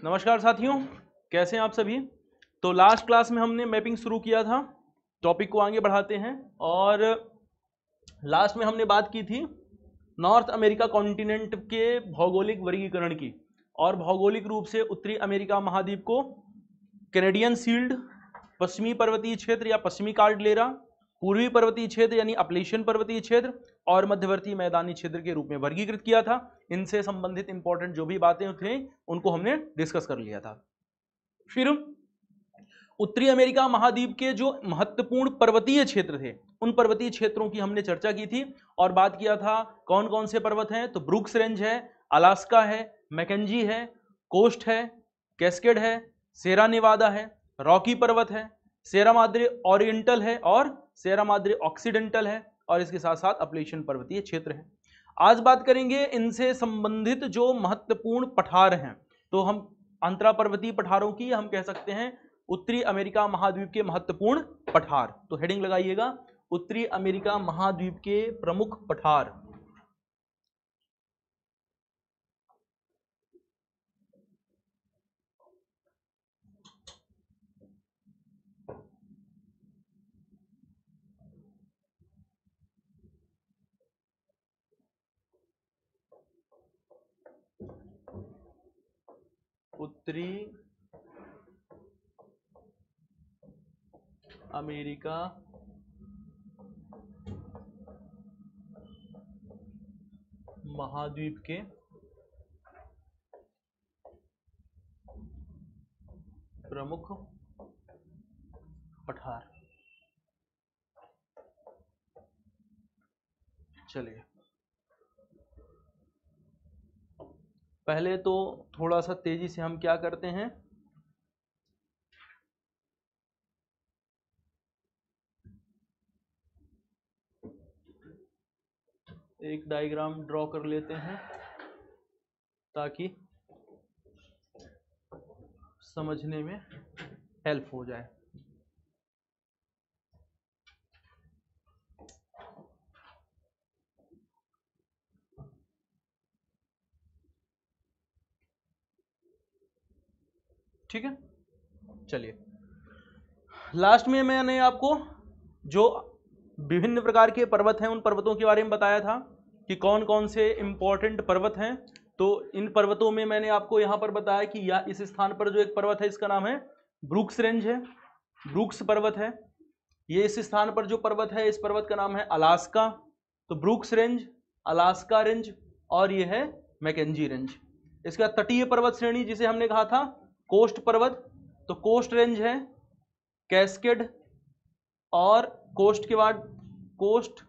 नमस्कार साथियों, कैसे हैं आप सभी। तो लास्ट क्लास में हमने मैपिंग शुरू किया था, टॉपिक को आगे बढ़ाते हैं। और लास्ट में हमने बात की थी नॉर्थ अमेरिका कॉन्टिनेंट के भौगोलिक वर्गीकरण की, और भौगोलिक रूप से उत्तरी अमेरिका महाद्वीप को कैनेडियन शील्ड, पश्चिमी पर्वतीय क्षेत्र या पश्चिमी कार्डलेरा, पूर्वी पर्वतीय क्षेत्र यानी अपलेशियन पर्वतीय क्षेत्र और मध्यवर्ती मैदानी क्षेत्र के रूप में वर्गीकृत किया था। इनसे संबंधित इंपॉर्टेंट जो भी बातें थी उनको हमने डिस्कस कर लिया था। फिर उत्तरी अमेरिका महाद्वीप के जो महत्वपूर्ण पर्वतीय क्षेत्र थे उन पर्वतीय क्षेत्रों की हमने चर्चा की थी और बात किया था कौन कौन से पर्वत हैं। तो ब्रूक्स रेंज है, अलास्का है, मैकेंजी है, कोस्ट है, कैस्केड है, सेरा नेवादा है, रॉकी पर्वत है, सेरा माद्रे ओरिएंटल है और सेरा माद्रे ऑक्सीडेंटल है, और इसके साथ साथ अपलेशियन पर्वतीय क्षेत्र है। आज बात करेंगे इनसे संबंधित जो महत्वपूर्ण पठार हैं। तो हम अंतरा पर्वतीय पठारों की हम कह सकते हैं उत्तरी अमेरिका महाद्वीप के महत्वपूर्ण पठार। तो हेडिंग लगाइएगा, उत्तरी अमेरिका महाद्वीप के प्रमुख पठार। उत्तरी अमेरिका महाद्वीप के प्रमुख पठार। चलिए, पहले तो थोड़ा सा तेजी से हम क्या करते हैं, एक डायग्राम ड्रॉ कर लेते हैं ताकि समझने में हेल्प हो जाए। ठीक है, चलिए। लास्ट में मैंने आपको जो विभिन्न प्रकार के पर्वत हैं उन पर्वतों के बारे में बताया था कि कौन कौन से इंपॉर्टेंट पर्वत हैं। तो इन पर्वतों में मैंने आपको यहाँ पर बताया कि या इस स्थान पर जो एक पर्वत है इसका नाम है ब्रूक्स रेंज है, ब्रूक्स पर्वत है। ये इस स्थान पर जो पर्वत है इस पर्वत का नाम है अलास्का। तो ब्रूक्स रेंज, अलास्का रेंज और ये है मैकेंजी रेंज। इसका तटीय पर्वत श्रेणी जिसे हमने कहा था कोस्ट पर्वत, तो कोस्ट रेंज है, कैस्केड और कोस्ट के बाद कोस्ट,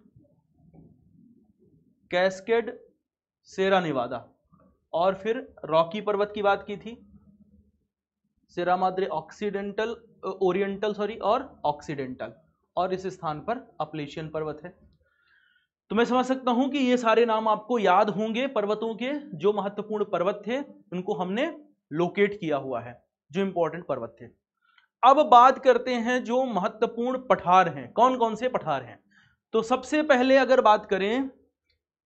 कैस्केड, सेरा नेवादा, और फिर रॉकी पर्वत की बात की थी, सेरा माद्रे ऑक्सीडेंटल, ओरिएंटल सॉरी और ऑक्सीडेंटल, और इस स्थान पर अपलेशियन पर्वत है। तो मैं समझ सकता हूं कि ये सारे नाम आपको याद होंगे। पर्वतों के जो महत्वपूर्ण पर्वत थे उनको हमने लोकेट किया हुआ है, जो इंपॉर्टेंट पर्वत थे। अब बात करते हैं जो महत्वपूर्ण पठार हैं, कौन कौन से पठार हैं। तो सबसे पहले अगर बात करें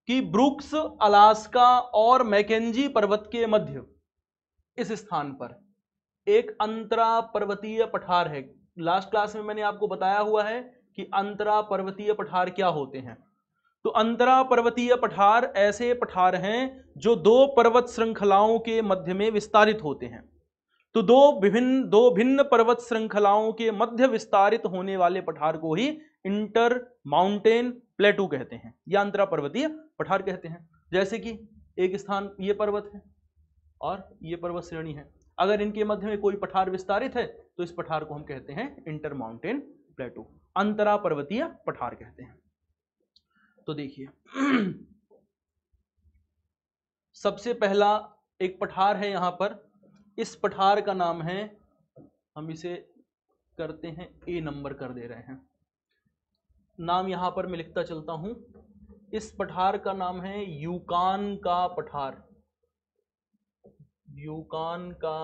कि ब्रूक्स, अलास्का और मैकेंजी पर्वत के मध्य इस स्थान पर एक अंतरा पर्वतीय पठार है। लास्ट क्लास में मैंने आपको बताया हुआ है कि अंतरा पर्वतीय पठार क्या होते हैं। तो अंतरा पर्वतीय पठार ऐसे पठार हैं जो दो पर्वत श्रृंखलाओं के मध्य में विस्तारित होते हैं। तो दो भिन्न पर्वत श्रृंखलाओं के मध्य विस्तारित होने वाले पठार को ही इंटर माउंटेन प्लेटू कहते हैं या अंतरा पर्वतीय पठार कहते हैं। जैसे कि एक स्थान ये पर्वत है और ये पर्वत श्रेणी है, अगर इनके मध्य में कोई पठार विस्तारित है तो इस पठार को हम कहते हैं इंटर माउंटेन प्लेटू, अंतरा पर्वतीय पठार कहते हैं। तो देखिए सबसे पहला एक पठार है यहां पर, इस पठार का नाम है, हम इसे करते हैं ए नंबर कर दे रहे हैं, नाम यहां पर मैं लिखता चलता हूं। इस पठार का नाम है यूकान का पठार, यूकान का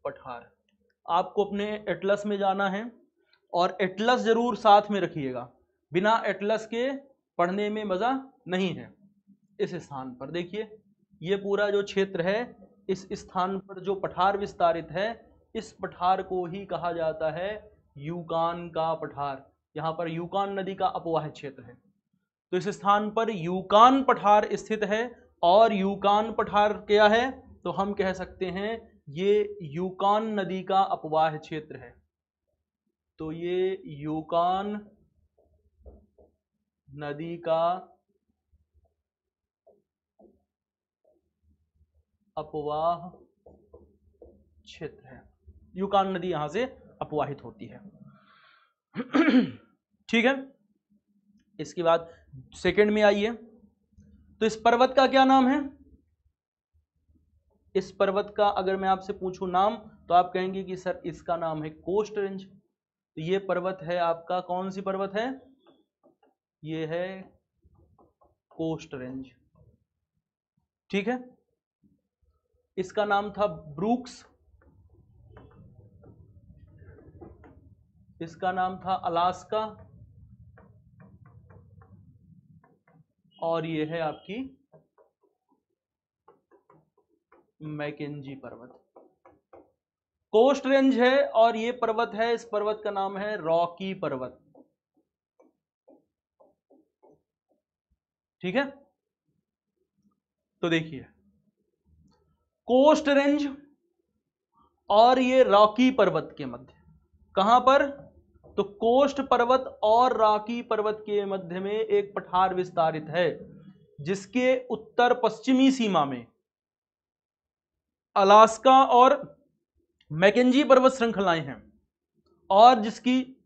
पठार। आपको अपने एटलस में जाना है और एटलस जरूर साथ में रखिएगा, बिना एटलस के पढ़ने में मजा नहीं है। इस स्थान पर देखिए ये पूरा जो क्षेत्र है इस स्थान पर जो पठार विस्तारित है, इस पठार को ही कहा जाता है यूकान का पठार। यहाँ पर यूकान नदी का अपवाह क्षेत्र है, तो इस स्थान पर यूकान पठार स्थित है। और यूकान पठार क्या है, तो हम कह सकते हैं ये यूकान नदी का अपवाह क्षेत्र है। तो ये यूकान नदी का अपवाह क्षेत्र है। यूकान नदी यहां से अपवाहित होती है। ठीक है, इसके बाद सेकंड में आइए, तो इस पर्वत का क्या नाम है? इस पर्वत का अगर मैं आपसे पूछूं नाम, तो आप कहेंगे कि सर इसका नाम है कोस्ट रेंज। तो ये पर्वत है आपका, कौन सी पर्वत है? ये है कोस्ट रेंज। ठीक है, इसका नाम था ब्रूक्स, इसका नाम था अलास्का, और ये है आपकी मैकेंजी पर्वत। कोस्ट रेंज है और ये पर्वत है, इस पर्वत का नाम है रॉकी पर्वत। ठीक है, तो देखिए कोस्ट रेंज और ये रॉकी पर्वत के मध्य, कहां पर? तो कोस्ट पर्वत और रॉकी पर्वत के मध्य में एक पठार विस्तारित है, जिसके उत्तर पश्चिमी सीमा में अलास्का और मैकेंजी पर्वत श्रृंखलाएं हैं, और जिसकी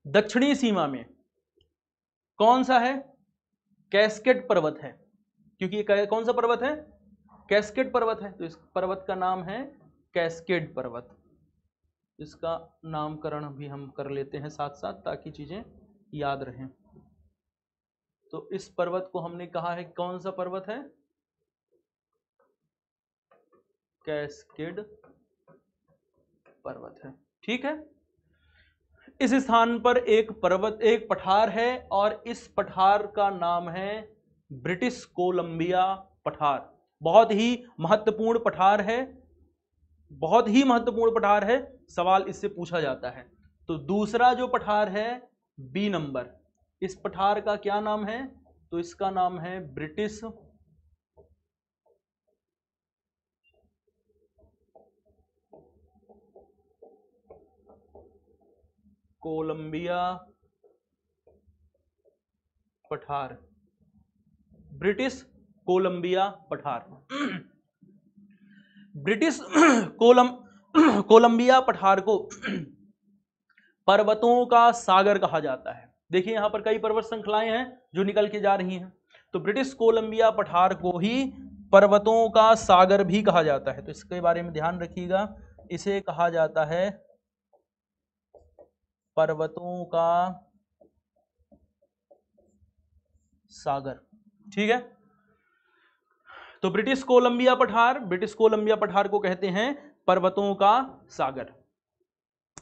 दक्षिणी सीमा में कौन सा है? कैस्केड पर्वत है। क्योंकि ये कौन सा पर्वत है? कैस्केड पर्वत है, तो इस पर्वत का नाम है कैस्केड पर्वत। इसका नामकरण भी हम कर लेते हैं साथ साथ, ताकि चीजें याद रहें। तो इस पर्वत को हमने कहा है कौन सा पर्वत है? कैस्केड पर्वत है। ठीक है, इस स्थान पर एक पर्वत, एक पठार है, और इस पठार का नाम है ब्रिटिश कोलंबिया पठार। बहुत ही महत्वपूर्ण पठार है, बहुत ही महत्वपूर्ण पठार है, सवाल इससे पूछा जाता है। तो दूसरा जो पठार है बी नंबर, इस पठार का क्या नाम है? तो इसका नाम है ब्रिटिश कोलंबिया पठार। ब्रिटिश कोलंबिया पठार। ब्रिटिश कोलंबिया पठार को पर्वतों का सागर कहा जाता है। देखिए यहां पर कई पर्वत श्रृंखलाएं हैं जो निकल के जा रही हैं, तो ब्रिटिश कोलंबिया पठार को ही पर्वतों का सागर भी कहा जाता है। तो इसके बारे में ध्यान रखिएगा, इसे कहा जाता है पर्वतों का सागर। ठीक है, तो ब्रिटिश कोलंबिया पठार को कहते हैं पर्वतों का सागर।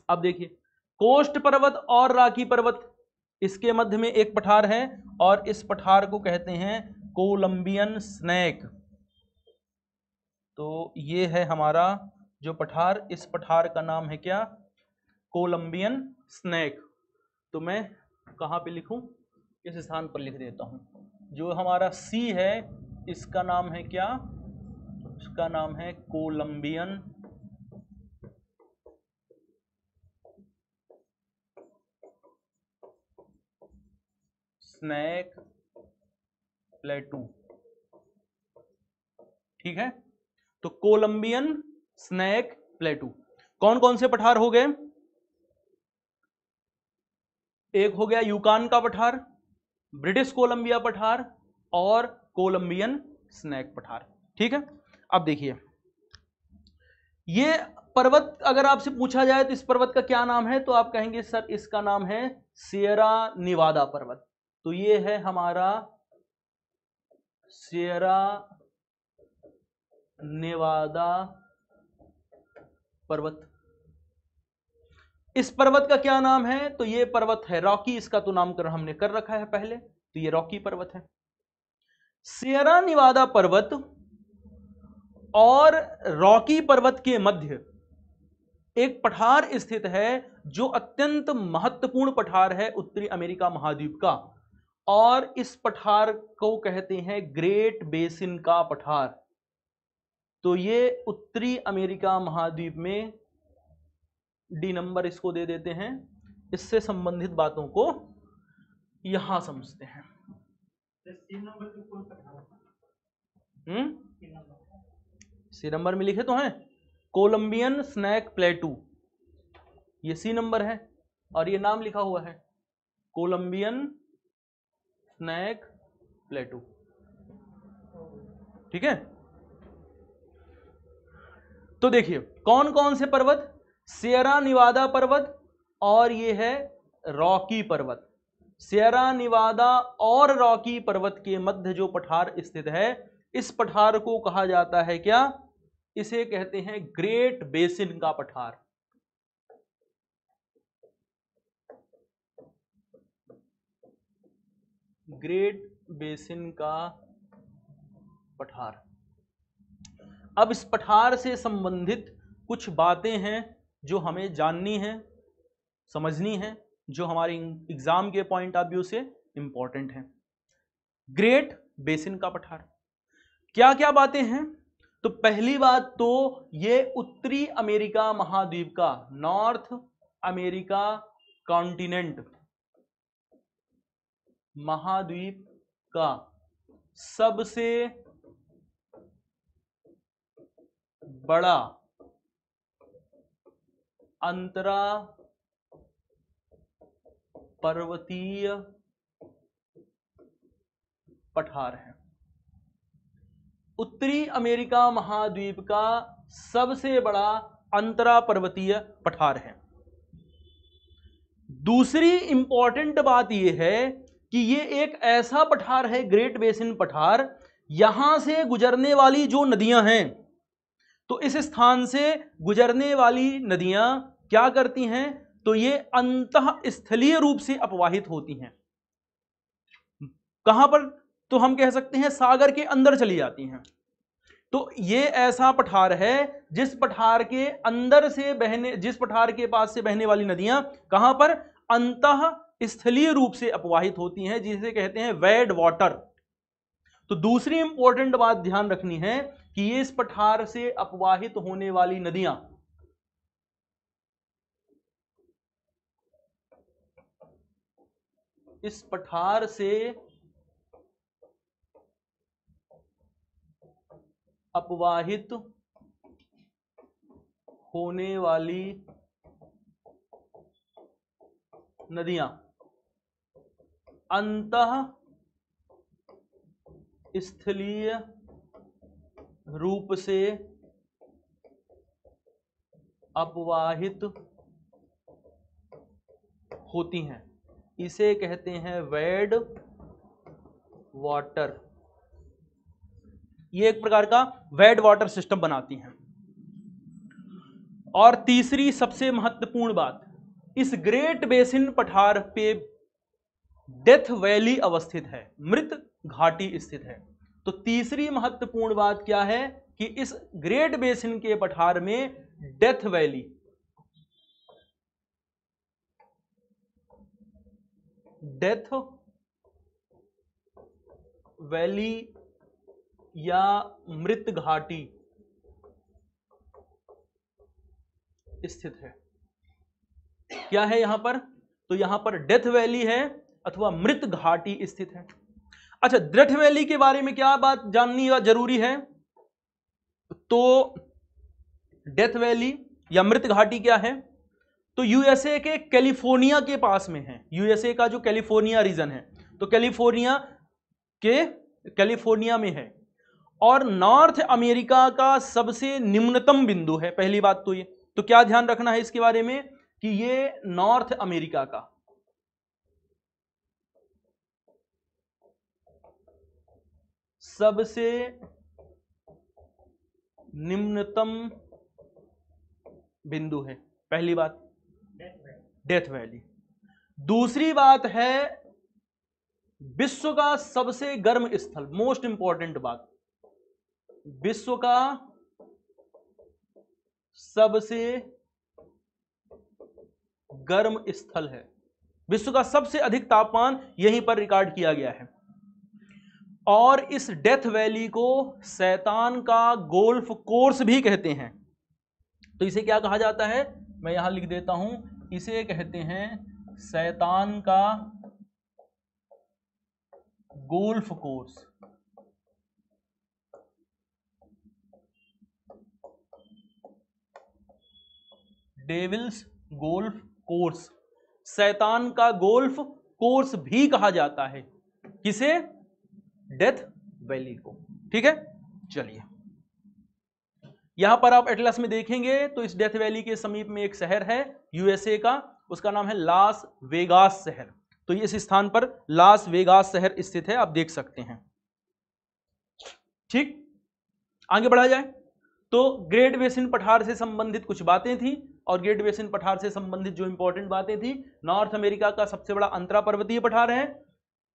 अब देखिए कोस्ट पर्वत और रॉकी पर्वत, इसके मध्य में एक पठार है, और इस पठार को कहते हैं कोलंबियन स्नैक। तो ये है हमारा जो पठार, इस पठार का नाम है क्या? Colombian snack. तो मैं कहां पे लिखूं? इस स्थान पर लिख देता हूं। जो हमारा सी है इसका नाम है क्या? इसका नाम है कोलंबियन स्नैक प्लेटू। ठीक है, तो कोलंबियन स्नैक प्लेटू। कौन कौन से पठार हो गए? एक हो गया यूकान का पठार, ब्रिटिश कोलंबिया पठार, और कोलंबियन स्नैक पठार। ठीक है, अब देखिए ये पर्वत अगर आपसे पूछा जाए तो इस पर्वत का क्या नाम है, तो आप कहेंगे सर इसका नाम है सियरा निवादा पर्वत। तो ये है हमारा सियरा नेवादा पर्वत। इस पर्वत का क्या नाम है? तो ये पर्वत है रॉकी, इसका तो नामकरण हमने कर रखा है पहले, तो ये रॉकी पर्वत है। सियरा निवादा पर्वत और रॉकी पर्वत के मध्य एक पठार स्थित है जो अत्यंत महत्वपूर्ण पठार है उत्तरी अमेरिका महाद्वीप का, और इस पठार को कहते हैं ग्रेट बेसिन का पठार। तो ये उत्तरी अमेरिका महाद्वीप में डी नंबर इसको दे देते हैं। इससे संबंधित बातों को यहां समझते हैं। सी नंबर में लिखे तो हैं कोलंबियन स्नैक प्लेटू, ये सी नंबर है, और ये नाम लिखा हुआ है कोलंबियन स्नैक प्लेटू। ठीक है, तो देखिए कौन कौन से पर्वत, सियरा निवादा पर्वत और ये है रॉकी पर्वत। सियरा निवादा और रॉकी पर्वत के मध्य जो पठार स्थित है, इस पठार को कहा जाता है क्या, इसे कहते हैं ग्रेट बेसिन का पठार। ग्रेट बेसिन का पठार। अब इस पठार से संबंधित कुछ बातें हैं जो हमें जाननी है, समझनी है, जो हमारे एग्जाम के पॉइंट ऑफ व्यू से इंपॉर्टेंट है। ग्रेट बेसिन का पठार क्या क्या बातें हैं, तो पहली बात तो ये उत्तरी अमेरिका महाद्वीप का, नॉर्थ अमेरिका कॉन्टिनेंट महाद्वीप का सबसे बड़ा अंतरा पर्वतीय पठार है। उत्तरी अमेरिका महाद्वीप का सबसे बड़ा अंतरा पर्वतीय पठार है। दूसरी इंपॉर्टेंट बात यह है कि यह एक ऐसा पठार है, ग्रेट बेसिन पठार, यहां से गुजरने वाली जो नदियां हैं, तो इस स्थान से गुजरने वाली नदियां क्या करती हैं, तो ये अंतःस्थलीय रूप से अपवाहित होती हैं। कहां पर, तो हम कह सकते हैं सागर के अंदर चली जाती हैं। तो ये ऐसा पठार है जिस पठार के अंदर से बहने, जिस पठार के पास से बहने वाली नदियां कहां पर, अंतःस्थलीय रूप से अपवाहित होती हैं, जिसे कहते हैं वेड वाटर। तो दूसरी इंपॉर्टेंट बात ध्यान रखनी है कि ये इस पठार से अपवाहित होने वाली नदियां इस पठार से अपवाहित होने वाली नदियां अंतःस्थलीय रूप से अपवाहित होती हैं, इसे कहते हैं वेड वाटर। ये एक प्रकार का वेड वाटर सिस्टम बनाती हैं। और तीसरी सबसे महत्वपूर्ण बात, इस ग्रेट बेसिन पठार पे डेथ वैली अवस्थित है, मृत घाटी स्थित है। तो तीसरी महत्वपूर्ण बात क्या है कि इस ग्रेट बेसिन के पठार में डेथ वैली या मृत घाटी स्थित है। क्या है यहां पर, तो यहां पर डेथ वैली है अथवा मृत घाटी स्थित है। अच्छा, डेथ वैली के बारे में क्या बात जाननी जरूरी है, तो डेथ वैली या मृत घाटी क्या है, तो यूएसए के कैलिफोर्निया के पास में है। यूएसए का जो कैलिफोर्निया रीजन है, तो कैलिफोर्निया में है, और नॉर्थ अमेरिका का सबसे निम्नतम बिंदु है। पहली बात तो ये, तो क्या ध्यान रखना है इसके बारे में कि ये नॉर्थ अमेरिका का सबसे निम्नतम बिंदु है। पहली बात डेथ वैली। दूसरी बात है विश्व का सबसे गर्म स्थल, मोस्ट इंपॉर्टेंट बात, विश्व का सबसे गर्म स्थल है। विश्व का सबसे अधिक तापमान यहीं पर रिकॉर्ड किया गया है। और इस डेथ वैली को शैतान का गोल्फ कोर्स भी कहते हैं। तो इसे क्या कहा जाता है, मैं यहां लिख देता हूं, इसे कहते हैं शैतान का golf course. Devil's golf course, शैतान का गोल्फ कोर्स भी कहा जाता है। किसे? डेथ वैली को। ठीक है, चलिए यहां पर आप एटलस में देखेंगे तो इस डेथ वैली के समीप में एक शहर है यूएसए का, उसका नाम है लास वेगास शहर। तो इस स्थान पर लास वेगास शहर स्थित है, आप देख सकते हैं। ठीक, आगे बढ़ा जाए तो ग्रेट बेसिन पठार से संबंधित कुछ बातें थी, और ग्रेट बेसिन पठार से संबंधित जो इंपॉर्टेंट बातें थी, नॉर्थ अमेरिका का सबसे बड़ा अंतरा पर्वतीय पठार है।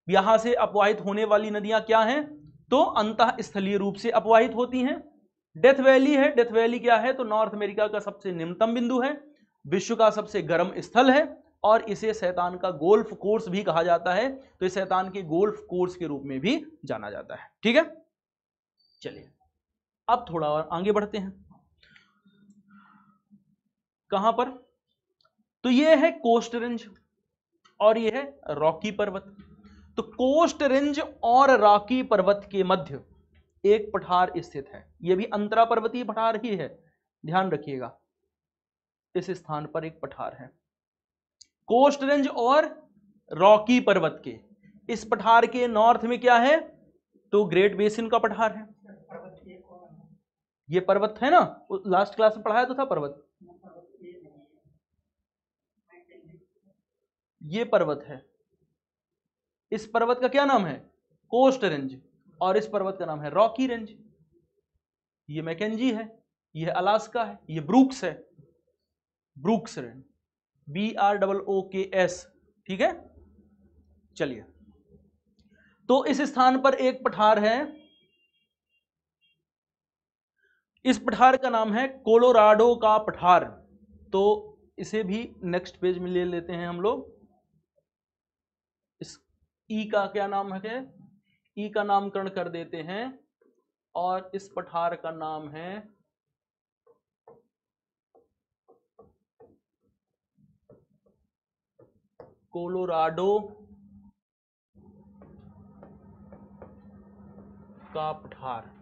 यहां से अपवाहित होने वाली नदियां क्या हैं, तो अंतः स्थलीय रूप से अपवाहित होती हैं। डेथ वैली है, डेथ वैली क्या है, तो नॉर्थ अमेरिका का सबसे निम्नतम बिंदु है, विश्व का सबसे गर्म स्थल है, और इसे शैतान का गोल्फ कोर्स भी कहा जाता है। तो इस शैतान के गोल्फ कोर्स के रूप में भी जाना जाता है। ठीक है, चलिए अब थोड़ा और आगे बढ़ते हैं। कहां पर, तो ये है कोस्ट रेंज और ये है रॉकी पर्वत। तो कोस्ट रेंज और रॉकी पर्वत के मध्य एक पठार स्थित है, यह भी अंतरा पर्वतीय पठार ही है, ध्यान रखिएगा। इस स्थान पर एक पठार है, कोस्ट रेंज और रॉकी पर्वत के इस पठार के नॉर्थ में क्या है, तो ग्रेट बेसिन का पठार है। ये पर्वत है ना, लास्ट क्लास में पढ़ाया तो था पर्वत, ये पर्वत है। इस पर्वत का क्या नाम है, कोस्ट रेंज, और इस पर्वत का नाम है रॉकी रेंज। ये मैकेंजी है, ये अलास्का है, ये ब्रूक्स है, ब्रूक्स रेंज, BROOKS। ठीक है, चलिए तो इस स्थान पर एक पठार है, इस पठार का नाम है कोलोराडो का पठार। तो इसे भी नेक्स्ट पेज में ले लेते हैं हम लोग। इस ई का क्या नाम है, ई का नामकरण कर देते हैं, और इस पठार का नाम है कोलोराडो का पठार।